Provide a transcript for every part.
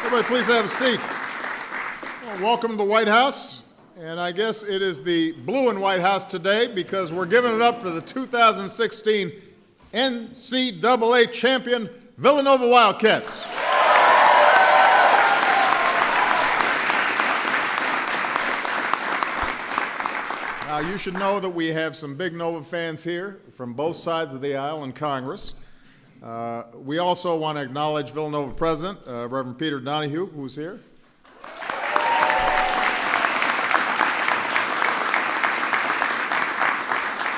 Everybody please have a seat. Well, welcome to the White House, and I guess it is the blue and white house today because we're giving it up for the 2016 NCAA champion Villanova Wildcats. Now, you should know that we have some big Nova fans here from both sides of the aisle in Congress. We also want to acknowledge Villanova President, Reverend Peter Donahue, who's here.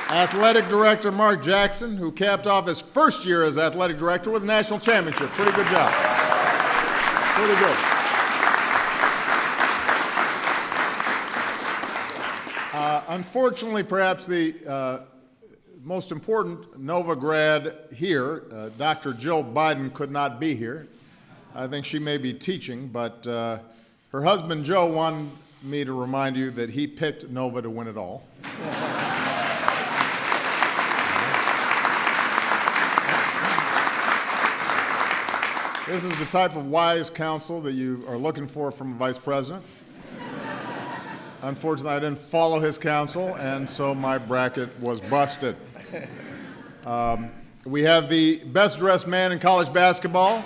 Athletic Director Mark Jackson, who capped off his first year as Athletic Director with a national championship. Pretty good job. Pretty good. Unfortunately, perhaps the most important Nova grad here, Dr. Jill Biden, could not be here. I think she may be teaching, but her husband Joe wanted me to remind you that he picked Nova to win it all. This is the type of wise counsel that you are looking for from a vice president. Unfortunately, I didn't follow his counsel, and so my bracket was busted. We have the best-dressed man in college basketball.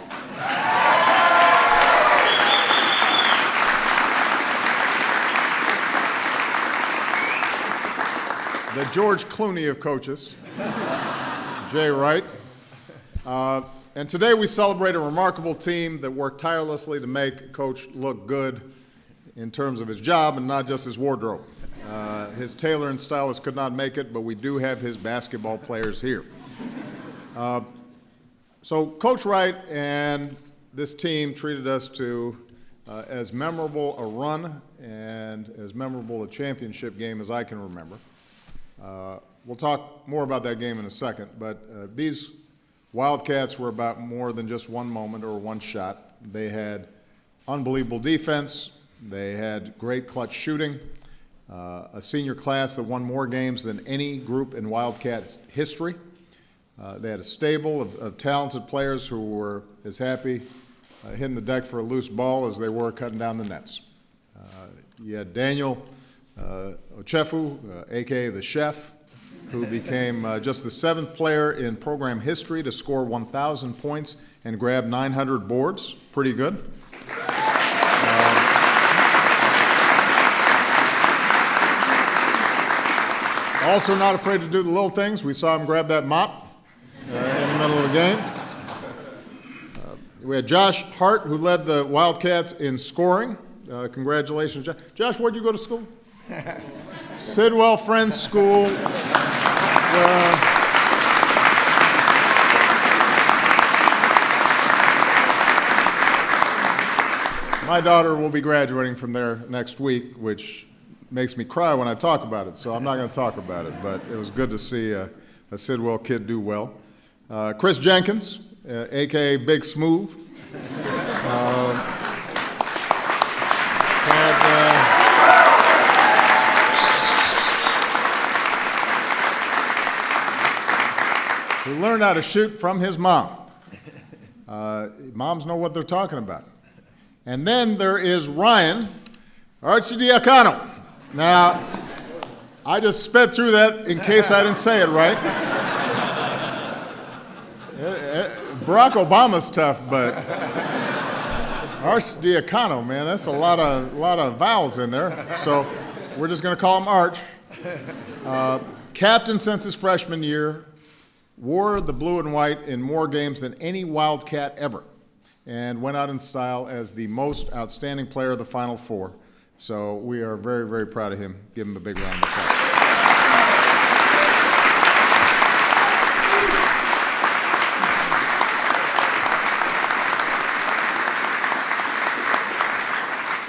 The George Clooney of coaches, Jay Wright. And today we celebrate a remarkable team that worked tirelessly to make Coach look good in terms of his job and not just his wardrobe. His tailor and stylist could not make it, but we do have his basketball players here. So Coach Wright and this team treated us to as memorable a run and as memorable a championship game as I can remember. We'll talk more about that game in a second, but these Wildcats were about more than just one moment or one shot. They had unbelievable defense. They had great clutch shooting, a senior class that won more games than any group in Wildcat history. They had a stable of talented players who were as happy hitting the deck for a loose ball as they were cutting down the nets. You had Daniel Ochefu, a.k.a. the Chef, who became just the 7th player in program history to score 1,000 points and grab 900 boards. Pretty good. Also not afraid to do the little things. We saw him grab that mop in the middle of the game. We had Josh Hart, who led the Wildcats in scoring. Congratulations, Josh. Josh, where'd you go to school? Sidwell Friends School. My daughter will be graduating from there next week, which makes me cry when I talk about it, so I'm not going to talk about it, but it was good to see a Sidwell kid do well. Chris Jenkins, a.k.a. Big Smooth, who learned how to shoot from his mom. Moms know what they're talking about. And then there is Ryan Archidiacono. Now, I just sped through that in case I didn't say it right. Barack Obama's tough, but Archidiacono, man, that's a lot of vowels in there. So we're just going to call him Arch. Captain since his freshman year, wore the blue and white in more games than any Wildcat ever, and went out in style as the most outstanding player of the Final Four. So we are very, very proud of him. Give him a big round of applause.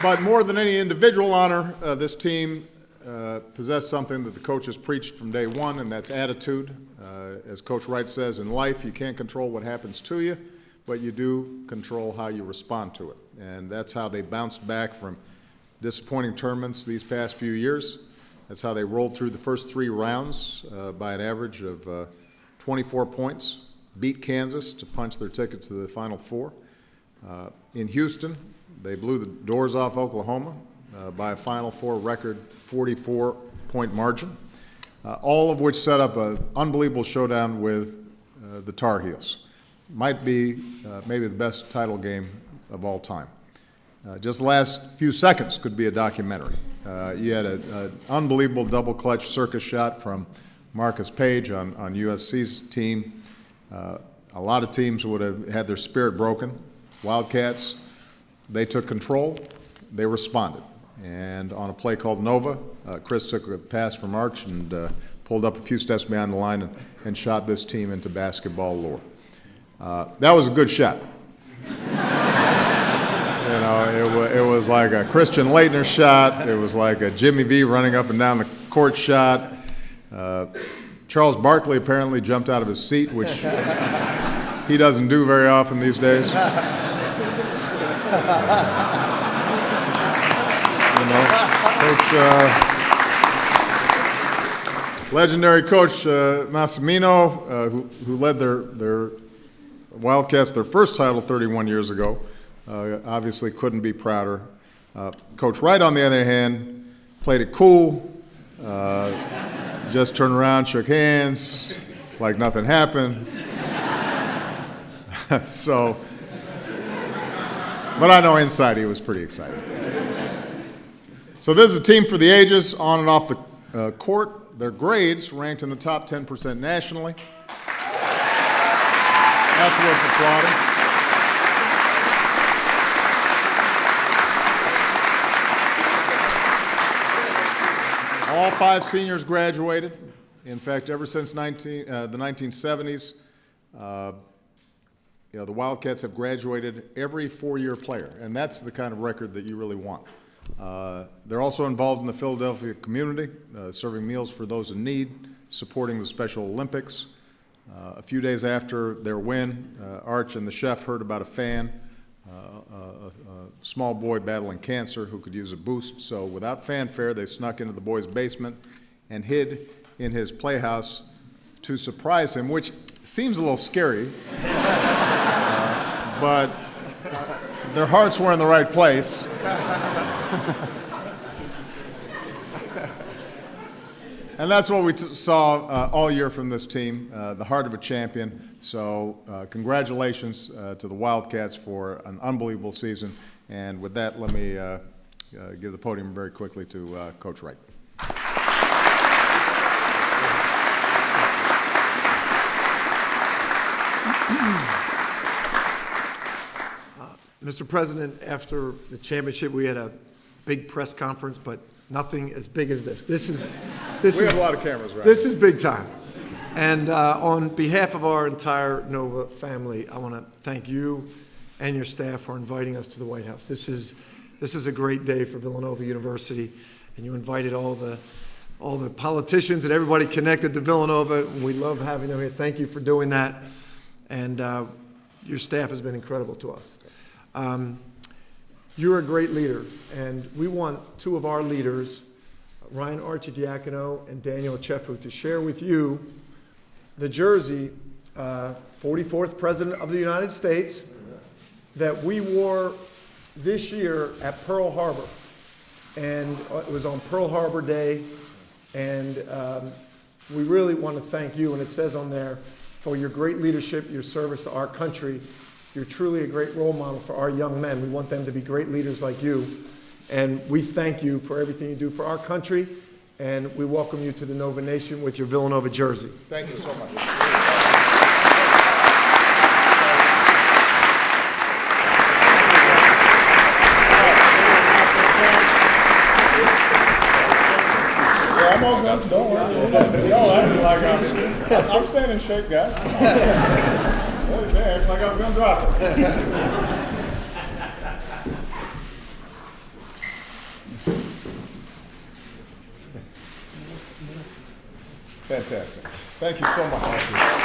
But more than any individual honor, this team possessed something that the coaches preached from day one, and that's attitude. As Coach Wright says, in life, you can't control what happens to you, but you do control how you respond to it. And that's how they bounced back from disappointing tournaments these past few years. That's how they rolled through the first 3 rounds by an average of 24 points, beat Kansas to punch their ticket to the Final Four. In Houston, they blew the doors off Oklahoma by a Final Four record 44-point margin, all of which set up an unbelievable showdown with the Tar Heels. Might be maybe the best title game of all time. Just the last few seconds could be a documentary. You had an unbelievable double clutch circus shot from Marcus Page on USC's team. A lot of teams would have had their spirit broken. Wildcats, they took control, they responded. And on a play called Nova, Chris took a pass from Arch and pulled up a few steps behind the line and shot this team into basketball lore. That was a good shot. You know, it was like a Christian Laettner shot. It was like a Jimmy V running up and down the court shot. Charles Barkley apparently jumped out of his seat, which he doesn't do very often these days. You know, legendary coach Massimino, who led their Wildcats their first title 31 years ago, obviously couldn't be prouder. Coach Wright, on the other hand, played it cool, just turned around, shook hands, like nothing happened. So, but I know inside he was pretty excited. So this is a team for the ages, on and off the court. Their grades ranked in the top 10% nationally. That's worth applauding. All 5 seniors graduated. In fact, ever since the 1970s, the Wildcats have graduated every 4-year player, and that's the kind of record that you really want. They're also involved in the Philadelphia community, serving meals for those in need, supporting the Special Olympics. A few days after their win, Arch and the chef heard about a fan, a small boy battling cancer who could use a boost. So without fanfare, they snuck into the boy's basement and hid in his playhouse to surprise him, which seems a little scary, but their hearts were in the right place. And that's what we saw all year from this team, the heart of a champion. So congratulations to the Wildcats for an unbelievable season. And with that, let me give the podium very quickly to Coach Wright. Mr. President, after the championship, we had a big press conference, but nothing as big as this. We have a lot of cameras, right? This is big time. And on behalf of our entire Nova family, I want to thank you and your staff for inviting us to the White House. This is a great day for Villanova University, and you invited all the politicians and everybody connected to Villanova. We love having them here. Thank you for doing that. And your staff has been incredible to us. You're a great leader, and we want 2 of our leaders, Ryan Archidiakono and Daniel Chefu, to share with you the jersey, 44th President of the United States, that we wore this year at Pearl Harbor. And it was on Pearl Harbor Day, and we really want to thank you, and it says on there, for your great leadership, your service to our country. You're truly a great role model for our young men. We want them to be great leaders like you. And we thank you for everything you do for our country. And we welcome you to the Nova Nation with your Villanova jersey. Thank you so much. I'm all good. Don't worry. Y'all acting like I'm staying in shape, guys. Okay, it's like I was going to drop it. Fantastic. Thank you so much.